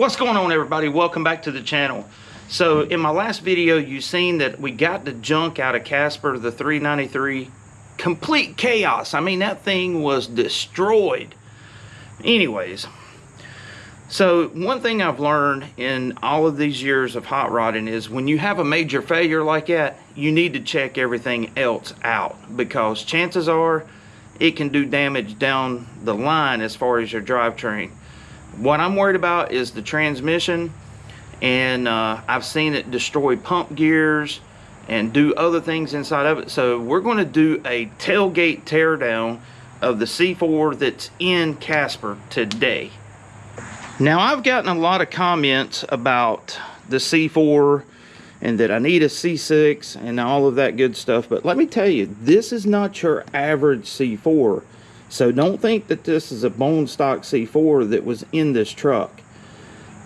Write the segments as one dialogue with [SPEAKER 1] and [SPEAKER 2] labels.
[SPEAKER 1] What's going on, everybody? Welcome back to the channel. So in my last video you seen that we got the junk out of Casper, the 393. Complete chaos. I mean, that thing was destroyed. Anyways, so one thing I've learned in all of these years of hot rodding is when you have a major failure like that, you need to check everything else out, because chances are it can do damage down the line as far as your drivetrain. What I'm worried about is the transmission, and I've seen it destroy pump gears and do other things inside of it. So we're going to do a tailgate teardown of the C4 that's in Casper today. Now, I've gotten a lot of comments about the C4 and that I need a C6 and all of that good stuff, but let me tell you, this is not your average C4. So don't think that this is a bone stock C4 that was in this truck.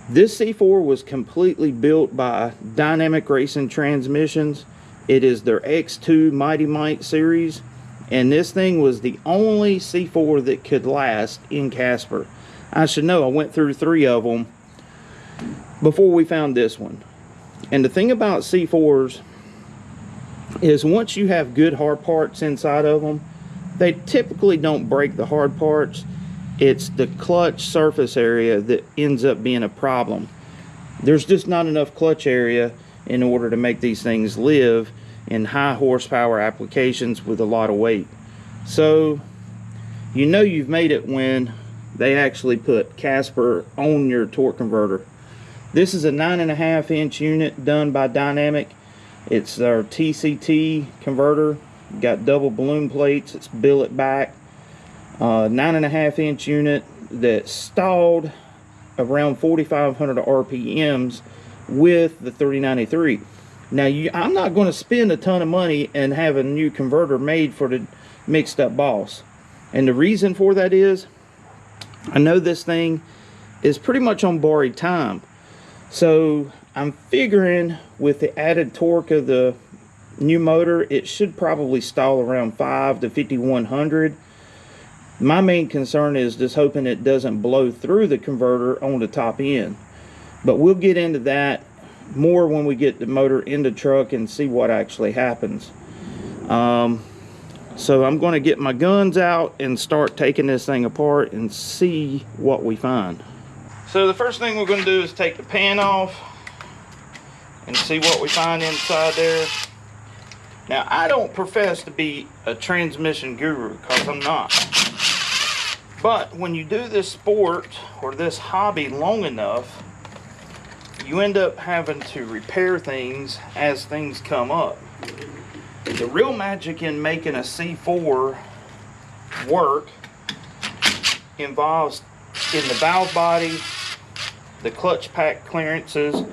[SPEAKER 1] This C4 was completely built by Dynamic Racing Transmissions. It is their X2 Mite series, and this thing was the only C4 that could last in Casper. I should know, I went through 3 of them before we found this one. And the thing about C4s is once you have good hard parts inside of them, they typically don't break the hard parts. It's the clutch surface area that ends up being a problem. There's just not enough clutch area in order to make these things live in high horsepower applications with a lot of weight. So you know you've made it when they actually put Casper on your torque converter. This is a 9.5-inch unit done by Dynamic. It's their TCT converter. Got double balloon plates. It's billet back. 9.5-inch unit that stalled around 4,500 RPMs with the 393. Now, I'm not going to spend a ton of money and have a new converter made for the mixed up boss. And the reason for that is, I know this thing is pretty much on borrowed time. So I'm figuring with the added torque of the new motor, it should probably stall around 5 to 5,100. My main concern is just hoping it doesn't blow through the converter on the top end. But we'll get into that more when we get the motor in the truck and see what actually happens. So I'm going to get my guns out and start taking this thing apart and see what we find. So the first thing we're going to do is take the pan off and see what we find inside there. Now, I don't profess to be a transmission guru, because I'm not. But when you do this sport or this hobby long enough, you end up having to repair things as things come up. The real magic in making a C4 work involves in the valve body, the clutch pack clearances,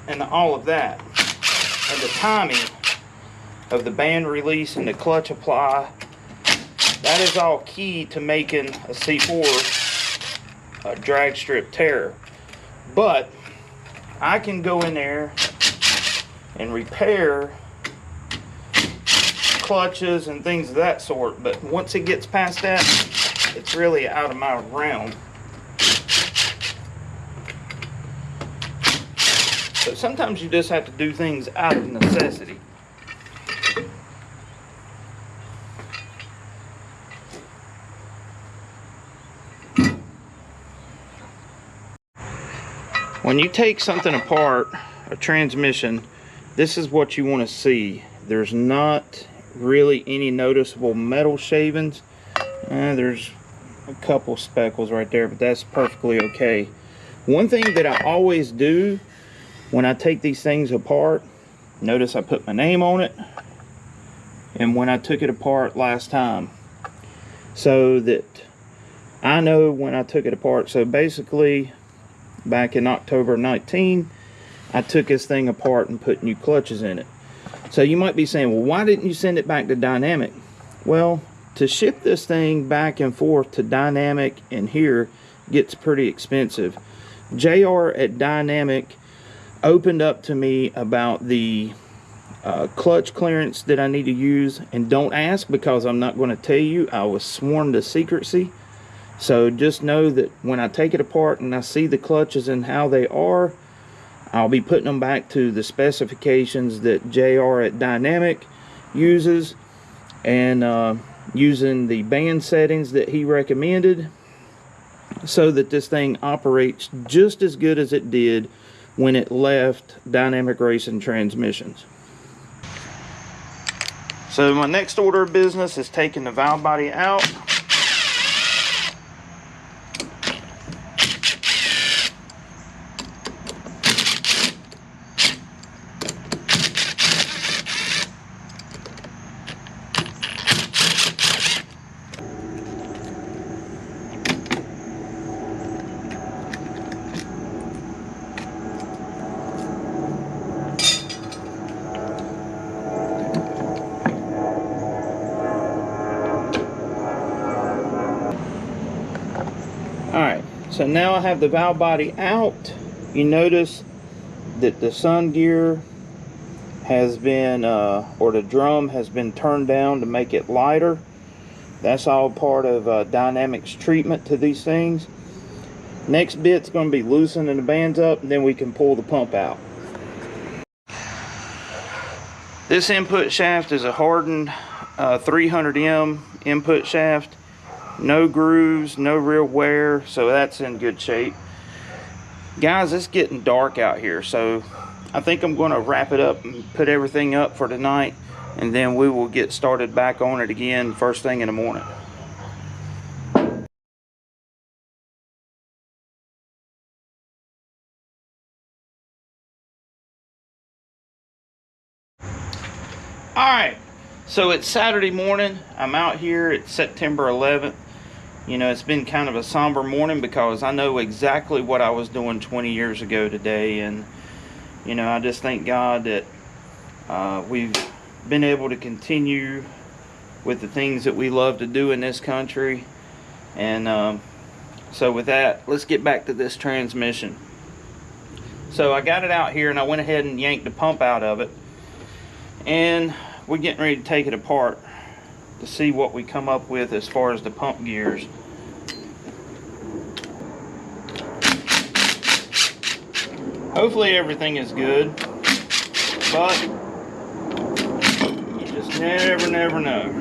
[SPEAKER 1] and all of that. And the timing of the band release and the clutch apply, that is all key to making a C4 a drag strip tear. But I can go in there and repair clutches and things of that sort, but once it gets past that, it's really out of my realm. So sometimes you just have to do things out of necessity. When you take something apart, a transmission, this is what you want to see. There's not really any noticeable metal shavings. There's a couple speckles right there, but that's perfectly okay. One thing that I always do when I take these things apart, notice I put my name on it, and when I took it apart last time, so that I know when I took it apart. So basically, back in October 19, I took this thing apart and put new clutches in it. So you might be saying, well, why didn't you send it back to Dynamic? Well, to ship this thing back and forth to Dynamic and here gets pretty expensive. JR at Dynamic opened up to me about the clutch clearance that I need to use, and don't ask, because I'm not going to tell you. I was sworn to secrecy. So just know that when I take it apart and I see the clutches and how they are, I'll be putting them back to the specifications that JR at Dynamic uses, and using the band settings that he recommended, so that this thing operates just as good as it did when it left Dynamic Racing Transmissions. So my next order of business is taking the valve body out. Alright, so now I have the valve body out. You notice that the sun gear has been, or the drum has been turned down to make it lighter. That's all part of Dynamic's treatment to these things. Next bit's going to be loosening the bands up, and then we can pull the pump out. This input shaft is a hardened 300M input shaft. No grooves, no real wear, so that's in good shape. Guys, it's getting dark out here, so I think I'm going to wrap it up and put everything up for tonight, and then we will get started back on it again first thing in the morning. Alright, so it's Saturday morning. I'm out here. It's September 11th. You know, it's been kind of a somber morning because I know exactly what I was doing 20 years ago today. And, you know, I just thank God that we've been able to continue with the things that we love to do in this country. And so with that, let's get back to this transmission. So I got it out here and I went ahead and yanked the pump out of it. And we're getting ready to take it apart to see what we come up with as far as the pump gears. Hopefully everything is good, but you just never know.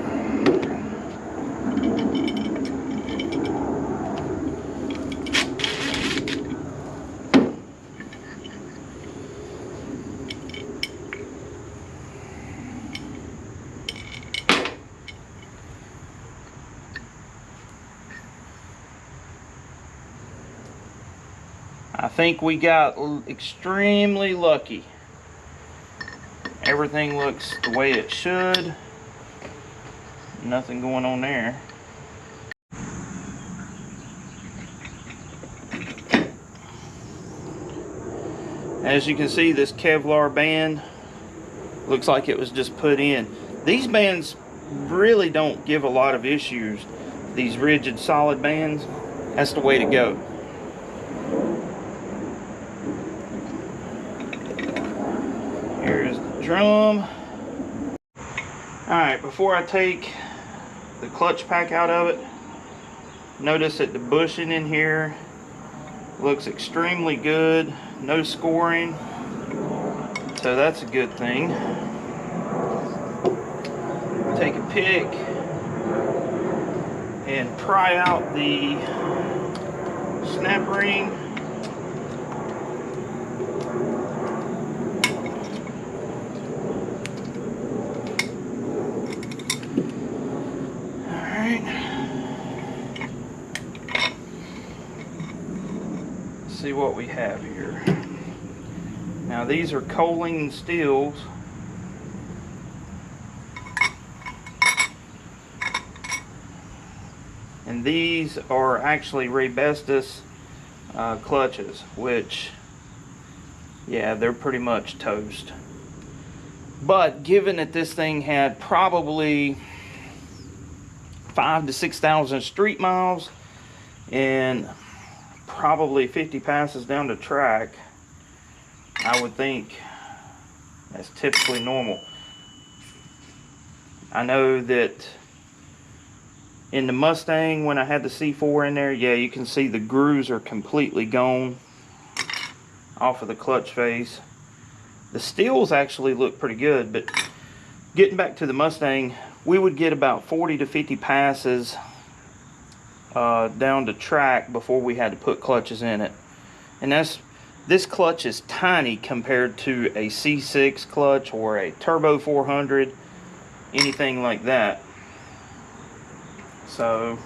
[SPEAKER 1] I think we got extremely lucky. Everything looks the way it should. Nothing going on there. As you can see, this Kevlar band looks like it was just put in. These bands really don't give a lot of issues. These rigid solid bands, that's the way to go. Here's the drum. Alright, before I take the clutch pack out of it, notice that the bushing in here looks extremely good. No scoring, so that's a good thing. Take a pick and pry out the snap ring. See what we have here. Now these are choline steels. And these are actually Rebestos clutches, which, yeah, they're pretty much toast. But given that this thing had probably 5,000 to 6,000 street miles and probably 50 passes down the track, I would think that's typically normal. I know that In the Mustang, when I had the C4 in there, yeah, you can see the grooves are completely gone off of the clutch face. The steels actually look pretty good, but getting back to the Mustang, we would get about 40 to 50 passes down the track before we had to put clutches in it. And this clutch is tiny compared to a C6 clutch or a Turbo 400, anything like that. So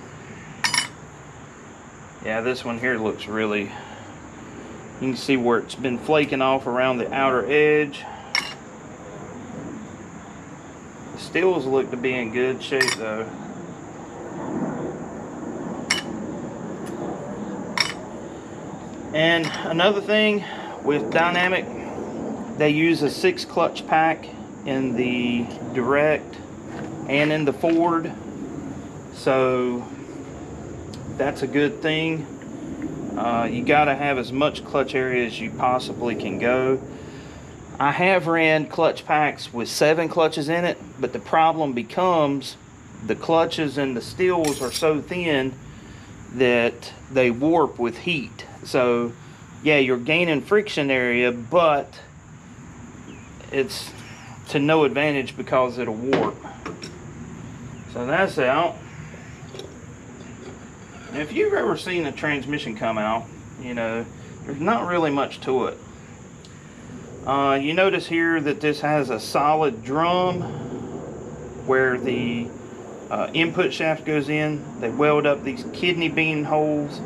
[SPEAKER 1] yeah, this one here looks really, you can see where it's been flaking off around the outer edge. The steels look to be in good shape though. And another thing with Dynamic, they use a 6 clutch pack in the Direct and in the Ford. So that's a good thing. You gotta have as much clutch area as you possibly can go. I have ran clutch packs with 7 clutches in it, but the problem becomes the clutches and the steels are so thin that they warp with heat. So yeah, you're gaining friction area, but it's to no advantage because it'll warp. So that's out. And if you've ever seen a transmission come out, you know, there's not really much to it. You notice here that this has a solid drum where the input shaft goes in. They weld up these kidney bean holes.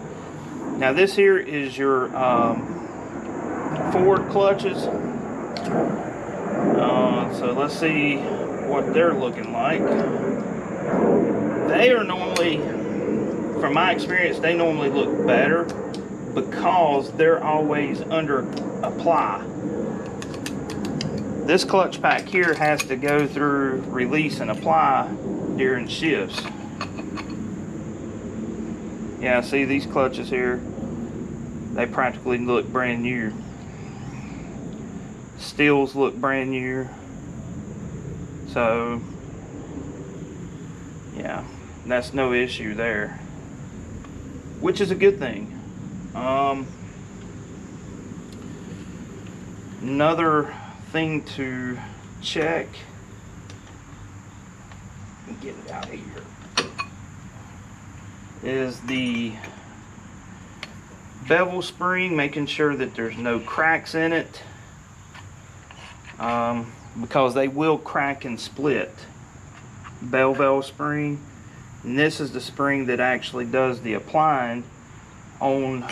[SPEAKER 1] Now this here is your Ford clutches. So let's see what they're looking like. They are normally, from my experience, they normally look better because they're always under apply. This clutch pack here has to go through release and apply during shifts. Yeah, see these clutches here, they practically look brand new. Steels look brand new. So yeah, that's no issue there, which is a good thing. Another thing to check, get it out of here, is the bevel spring, making sure that there's no cracks in it, because they will crack and split. Bevel spring, and this is the spring that actually does the applying on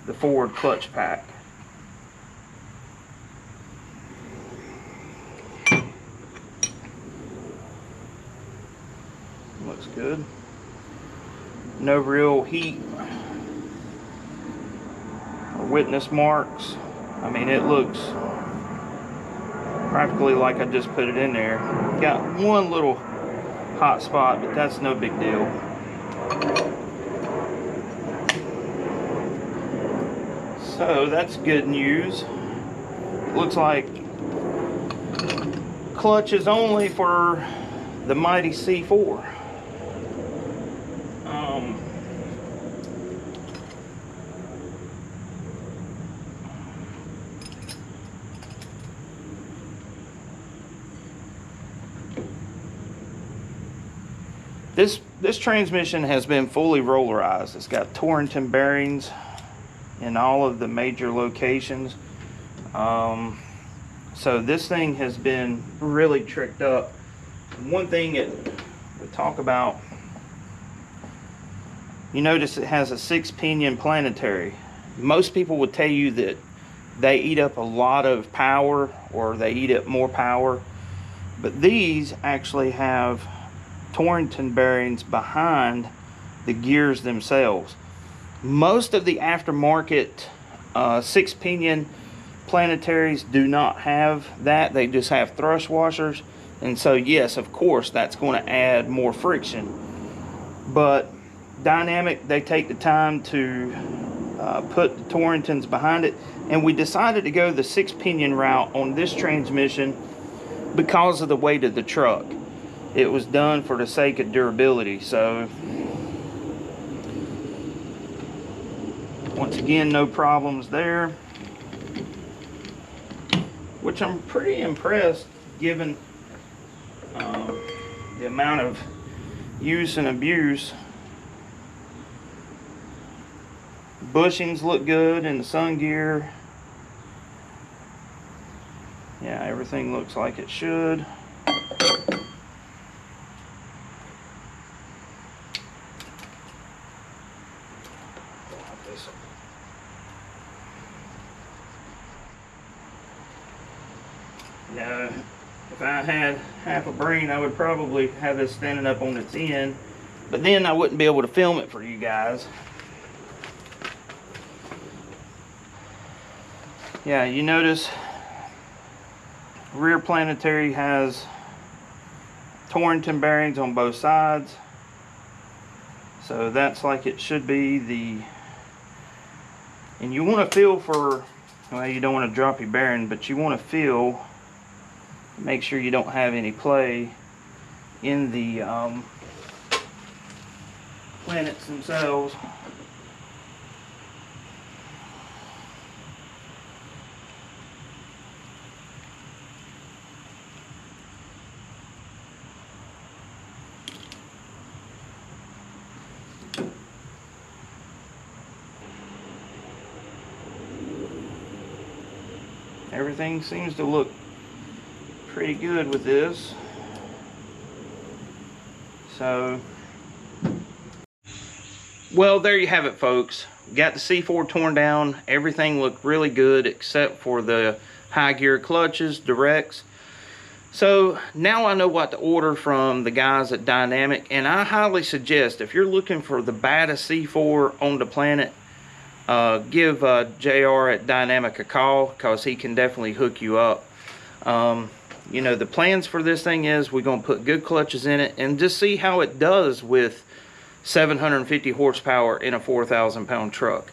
[SPEAKER 1] the Ford clutch pack. Looks good. No real heat or witness marks. I mean, it looks practically like I just put it in there. Got one little hot spot, but that's no big deal. So that's good news. Looks like clutch is only for the Mighty C4. This transmission has been fully rollerized. It's got Torrington bearings in all of the major locations. So this thing has been really tricked up. One thing that we talk about, you notice it has a 6-pinion planetary. Most people would tell you that they eat up a lot of power, or they eat up more power, but these actually have Torrington bearings behind the gears themselves. Most of the aftermarket 6-pinion planetaries do not have that. They just have thrust washers, and so yes, of course, that's going to add more friction. But Dynamic, they take the time to put the Torringtons behind it, and we decided to go the 6-pinion route on this transmission because of the weight of the truck. it was done for the sake of durability. So once again, no problems there, which I'm pretty impressed given the amount of use and abuse. Bushings look good in the sun gear. Yeah, everything looks like it should. Now, if I had half a brain, I would probably have this standing up on its end, but then I wouldn't be able to film it for you guys. Yeah, you notice rear planetary has Torrington bearings on both sides, so that's like it should be. And you want to feel for, well, you don't want to drop your bearing, but you want to feel, make sure you don't have any play in the planets themselves. Everything seems to look pretty good with this. So, well, there you have it, folks. Got the C4 torn down. Everything looked really good except for the high gear clutches, directs. So now I know what to order from the guys at Dynamic, and I highly suggest, if you're looking for the baddest C4 on the planet, give JR at Dynamic a call, because he can definitely hook you up. You know, the plans for this thing is we're going to put good clutches in it and just see how it does with 750 horsepower in a 4,000 pound truck.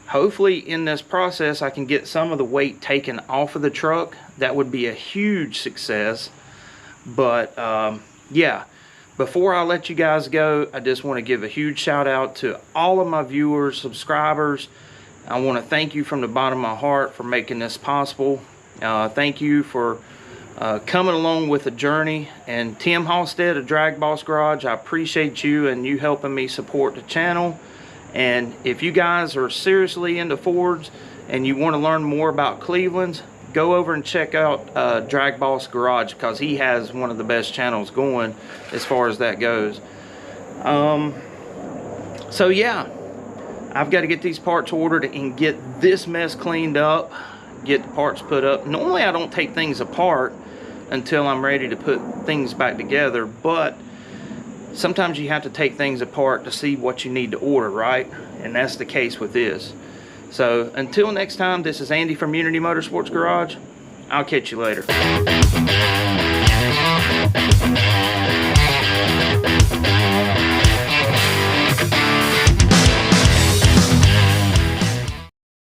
[SPEAKER 1] Hopefully in this process I can get some of the weight taken off of the truck. That would be a huge success. But yeah, before I let you guys go, I just want to give a huge shout out to all of my viewers, subscribers. I want to thank you from the bottom of my heart for making this possible. Thank you for coming along with the journey. And Tim Halstead of Drag Boss Garage, I appreciate you and you helping me support the channel. And if you guys are seriously into Fords and you want to learn more about Cleveland's, go over and check out Drag Boss Garage, because he has one of the best channels going as far as that goes. So yeah, I've got to get these parts ordered and get this mess cleaned up, get the parts put up. Normally I don't take things apart until I'm ready to put things back together, but sometimes you have to take things apart to see what you need to order, right? And that's the case with this. So until next time, this is Andy from Unity Motorsports Garage. I'll catch you later.